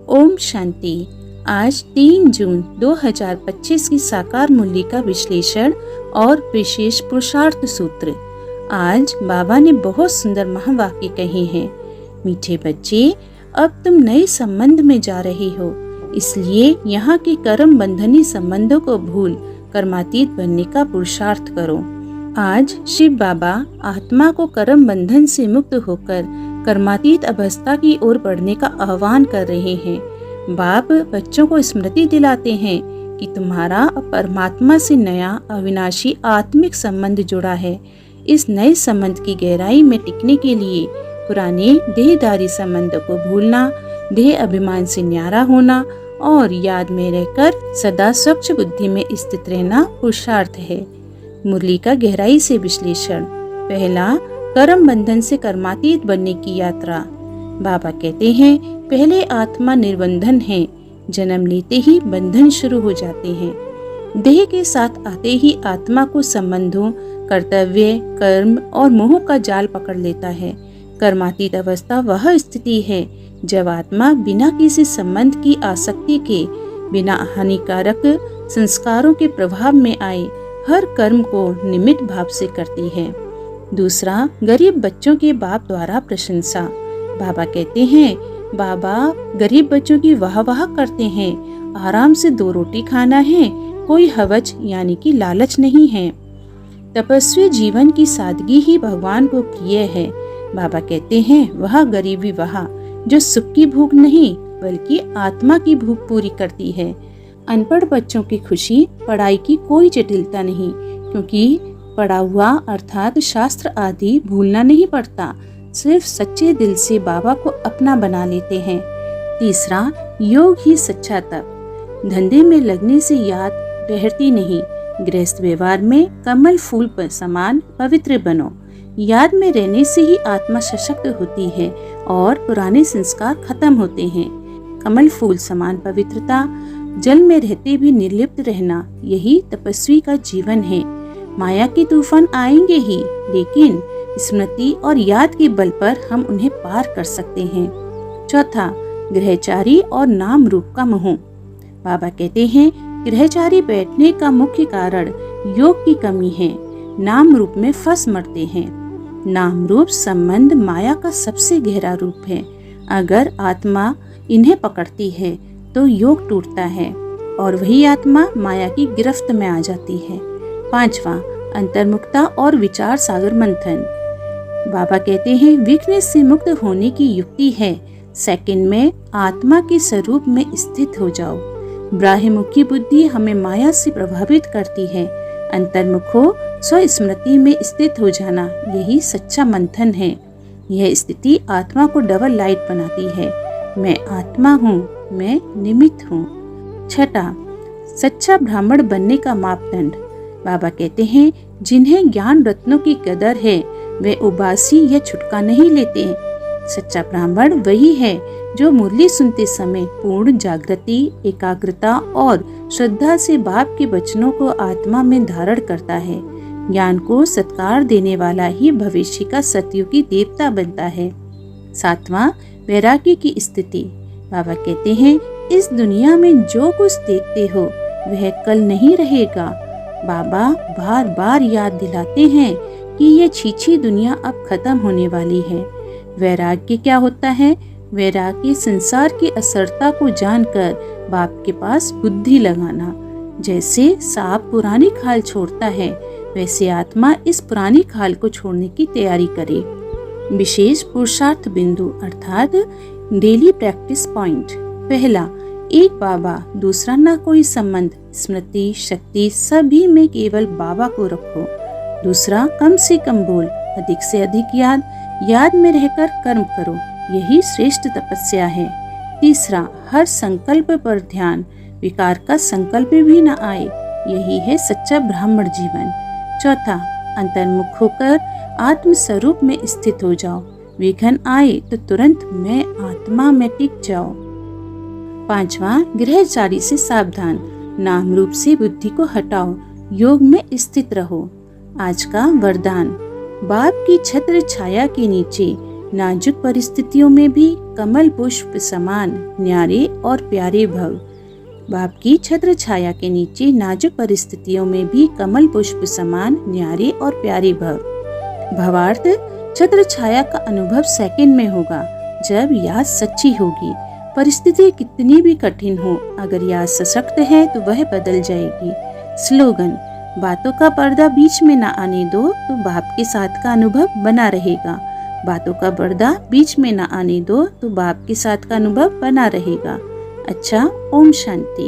ओम शांति। आज 3 जून 2025 की साकार मूल्य का विश्लेषण और विशेष पुरुषार्थ सूत्र। आज बाबा ने बहुत सुंदर महावाक्य कहे हैं। मीठे बच्चे, अब तुम नए संबंध में जा रहे हो, इसलिए यहाँ के कर्म बंधनी संबंधों को भूल कर्मातीत बनने का पुरुषार्थ करो। आज शिव बाबा आत्मा को कर्म बंधन से मुक्त होकर कर्मातीत अवस्था की ओर बढ़ने का आह्वान कर रहे हैं। बाप बच्चों को स्मृति दिलाते हैं कि तुम्हारा परमात्मा से नया अविनाशी आत्मिक संबंध जुड़ा है। इस नए संबंध की गहराई में टिकने के लिए पुराने देहधारी संबंधों को भूलना, देह अभिमान से न्यारा होना और याद में रहकर सदा स्वच्छ बुद्धि में स्थित रहना पुरुषार्थ है। मुरली का गहराई से विश्लेषण। पहला, कर्म बंधन से कर्मातीत बनने की यात्रा। बाबा कहते हैं, पहले आत्मा निर्बंधन है, जन्म लेते ही बंधन शुरू हो जाते हैं। देह के साथ आते ही आत्मा को संबंधों, कर्तव्य, कर्म और मोह का जाल पकड़ लेता है। कर्मातीत अवस्था वह स्थिति है जब आत्मा बिना किसी संबंध की आसक्ति के, बिना हानिकारक संस्कारों के प्रभाव में आए हर कर्म को निमित्त भाव से करती है। दूसरा, गरीब बच्चों के बाप द्वारा प्रशंसा। बाबा कहते हैं, बाबा गरीब बच्चों की वाह वाह करते हैं। आराम से 2 रोटी खाना है, कोई हवज यानी कि लालच नहीं है। तपस्वी जीवन की सादगी ही भगवान को प्रिय है। बाबा कहते हैं, वह गरीबी वह जो सुख की भूख नहीं बल्कि आत्मा की भूख पूरी करती है। अनपढ़ बच्चों की खुशी पढ़ाई की कोई जटिलता नहीं, क्योंकि पढ़ा हुआ अर्थात शास्त्र आदि भूलना नहीं पड़ता, सिर्फ सच्चे दिल से बाबा को अपना बना लेते हैं। तीसरा, योग ही सच्चा तप। धंधे में लगने से याद रहती नहीं, गृहस्थ व्यवहार में कमल फूल पर समान पवित्र बनो। याद में रहने से ही आत्मा सशक्त होती है और पुराने संस्कार खत्म होते हैं। कमल फूल समान पवित्रता, जल में रहते भी निर्लिप्त रहना, यही तपस्वी का जीवन है। माया के तूफान आएंगे ही, लेकिन स्मृति और याद के बल पर हम उन्हें पार कर सकते हैं। चौथा, गृहचारी और नाम रूप का मोह। बाबा कहते हैं, गृहचारी बैठने का मुख्य कारण योग की कमी है। नाम रूप में फंस मरते हैं। नाम रूप संबंध माया का सबसे गहरा रूप है। अगर आत्मा इन्हें पकड़ती है तो योग टूटता है और वही आत्मा माया की गिरफ्त में आ जाती है। पांचवा, अंतर्मुक्ता और विचार सागर मंथन। बाबा कहते हैं, वीकनेस से मुक्त होने की युक्ति है, सेकंड में आत्मा के स्वरूप में स्थित हो जाओ। बाह्यमुखी बुद्धि हमें माया से प्रभावित करती है। अंतर्मुख हो, स्वस्मृति में स्थित हो जाना, यही सच्चा मंथन है। यह स्थिति आत्मा को डबल लाइट बनाती है। मैं आत्मा हूँ, मैं निमित्त हूँ। छठा, सच्चा ब्राह्मण बनने का मापदंड। बाबा कहते हैं, जिन्हें ज्ञान रत्नों की कदर है वे उबासी या छुटका नहीं लेते। सच्चा ब्राह्मण वही है जो मुरली सुनते समय पूर्ण जागृति, एकाग्रता और श्रद्धा से बाप के वचनों को आत्मा में धारण करता है। ज्ञान को सत्कार देने वाला ही भविष्य का सतयुगी देवता बनता है। सातवां, वैराग्य की स्थिति। बाबा कहते हैं, इस दुनिया में जो कुछ देखते हो वह कल नहीं रहेगा। बाबा बार बार याद दिलाते हैं कि ये छीछी दुनिया अब खत्म होने वाली है। वैराग्य क्या होता है? वैराग्य संसार की असरता को जानकर बाप के पास बुद्धि लगाना। जैसे सांप पुरानी खाल छोड़ता है, वैसे आत्मा इस पुरानी खाल को छोड़ने की तैयारी करे। विशेष पुरुषार्थ बिंदु अर्थात डेली प्रैक्टिस पॉइंट। पहला, एक बाबा, दूसरा ना कोई संबंध, स्मृति, शक्ति सभी में केवल बाबा को रखो। दूसरा, कम से कम बोल, अधिक से अधिक याद में रहकर कर्म करो, यही श्रेष्ठ तपस्या है। तीसरा, हर संकल्प पर ध्यान, विकार का संकल्प भी न आए, यही है सच्चा ब्राह्मण जीवन। चौथा, अंतर्मुख होकर आत्म स्वरूप में स्थित हो जाओ। विघ्न आए तो तुरंत मैं आत्मा में टिक जाओ। पांचवा, गृहचारी से सावधान, नाम रूप से बुद्धि को हटाओ, योग में स्थित रहो। आज का वरदान, बाप की छत्र छाया के नीचे नाजुक परिस्थितियों में भी कमल पुष्प समान न्यारे और प्यारे भव। बाप की छत्र छाया के नीचे नाजुक परिस्थितियों में भी कमल पुष्प समान न्यारे और प्यारे भव। भावार्थ, छत्र छाया का अनुभव सेकंड में होगा जब याद सच्ची होगी। परिस्थिति कितनी भी कठिन हो, अगर याद सशक्त है तो वह बदल जाएगी। स्लोगन, बातों का पर्दा बीच में ना आने दो तो बाप के साथ का अनुभव बना रहेगा। बातों का पर्दा बीच में ना आने दो तो बाप के साथ का अनुभव बना रहेगा। अच्छा, ओम शांति।